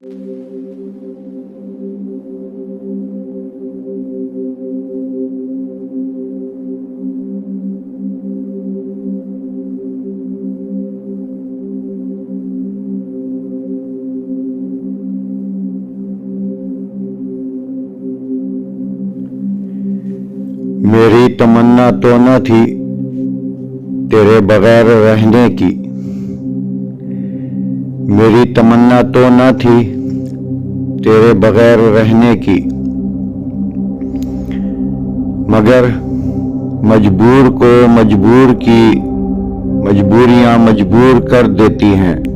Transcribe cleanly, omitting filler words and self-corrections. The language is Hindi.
मेरी तमन्ना तो न थी तेरे बगैर रहने की, मेरी तमन्ना तो न थी तेरे बगैर रहने की, मगर मजबूर को मजबूर की मजबूरियां मजबूर कर देती हैं।